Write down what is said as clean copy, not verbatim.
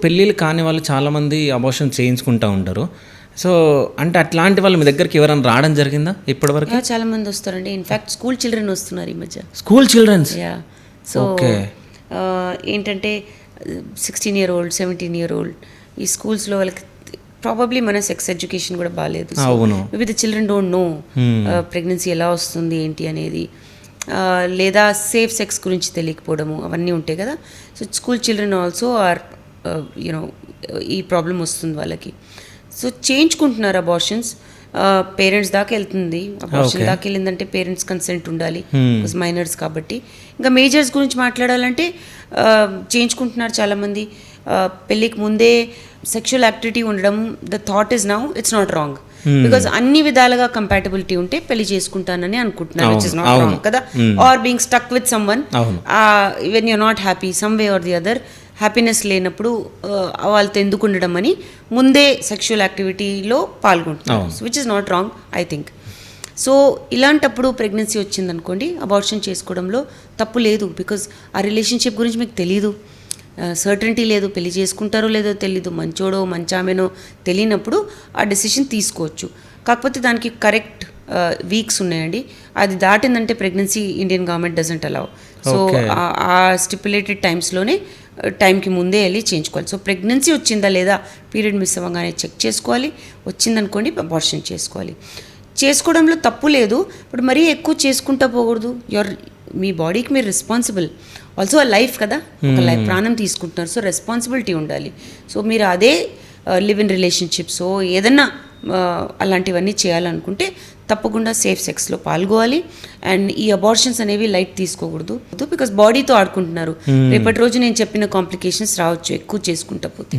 పెళ్ళిళ్ళు కాని వాళ్ళు చాలామంది అబార్షన్ చేయించుకుంటూ ఉంటారు. సో అంటే అట్లాంటి వాళ్ళు మీ దగ్గరికి ఎవరైనా రావడం జరిగిందా ఇప్పటివరకు? చాలా మంది వస్తారండి. ఇన్ఫ్యాక్ట్ స్కూల్ చిల్డ్రన్ వస్తున్నారు ఈ మధ్య. School children's? So okay. ఏంటంటే 16-year-old 17-year-old ఈ స్కూల్స్లో వాళ్ళకి ప్రాబబ్లీ మన సెక్స్ ఎడ్యుకేషన్ కూడా బాగాలేదు. అవును. Maybe the children don't know pregnancy ఎలా వస్తుంది ఏంటి అనేది, లేదా సేఫ్ సెక్స్ గురించి తెలియకపోవడము అవన్నీ ఉంటాయి కదా. So school children also are you know ఈ ప్రాబ్లం వస్తుంది వాళ్ళకి. సో చేయించుకుంటున్నారు అబార్షన్స్. పేరెంట్స్ దాకా వెళ్తుంది. అబార్షన్ దాకా వెళ్ళిందంటే పేరెంట్స్ కన్సెంట్ ఉండాలి, మైనర్స్ కాబట్టి. ఇంకా మేజర్స్ గురించి మాట్లాడాలంటే చేయించుకుంటున్నారు చాలామంది. పెళ్ళికి ముందే సెక్షువల్ యాక్టివిటీ ఉండడం, the thought is now it's not wrong, because అన్ని విధాలుగా కంపాటబిలిటీ ఉంటే పెళ్లి చేసుకుంటానని అనుకుంటున్నాను, విచ్ ఇస్ నాట్ రాంగ్ కదా. Or being stuck with someone when you're not happy some way or the other, happiness లేనప్పుడు వాళ్ళతో ఎందుకు ఉండడం అని ముందే సెక్షువల్ యాక్టివిటీలో పాల్గొంటున్నారు, which is not wrong I think. So ఇలాంటప్పుడు ప్రెగ్నెన్సీ వచ్చిందనుకోండి, అబార్షన్ చేసుకోవడంలో తప్పు లేదు. బికాజ్ ఆ రిలేషన్షిప్ గురించి మీకు తెలీదు, సర్టనిటీ లేదు, పెళ్లి చేసుకుంటారో లేదో తెలీదు, మంచోడో మంచామెనో తెలియనప్పుడు ఆ డెసిషన్ తీసుకోవచ్చు. కాకపోతే దానికి కరెక్ట్ వీక్స్ ఉన్నాయండి. అది దాటిందంటే pregnancy Indian government doesn't allow. So ఆ స్టిపులేటెడ్ టైమ్స్లోనే టైంకి ముందే వెళ్ళి చేయించుకోవాలి. సో ప్రెగ్నెన్సీ వచ్చిందా లేదా పీరియడ్ మిస్ అవ్వగానే చెక్ చేసుకోవాలి. వచ్చిందనుకోండి అబార్షన్ చేసుకోవాలి. చేసుకోవడంలో తప్పు లేదు, ఇప్పుడు మరీ ఎక్కువ చేసుకుంటా పోకూడదు. మీ బాడీకి మీరు రెస్పాన్సిబుల్, ఆల్సో ఆ లైఫ్ కదా, ఒక లైఫ్ ప్రాణం తీసుకుంటున్నారు. సో రెస్పాన్సిబిలిటీ ఉండాలి. సో మీరు అదే లివ్ ఇన్ రిలేషన్షిప్స్ ఏదన్నా అలాంటివన్నీ చేయాలనుకుంటే తప్పకుండా సేఫ్ సెక్స్లో పాల్గొవాలి. అండ్ ఈ అబార్షన్స్ అనేవి లైట్ తీసుకోకూడదు, బికాస్ బాడీతో ఆడుకుంటున్నారు. రేపటి రోజు నేను చెప్పిన కాంప్లికేషన్స్ రావచ్చు ఎక్కువ చేసుకుంటా పోతే.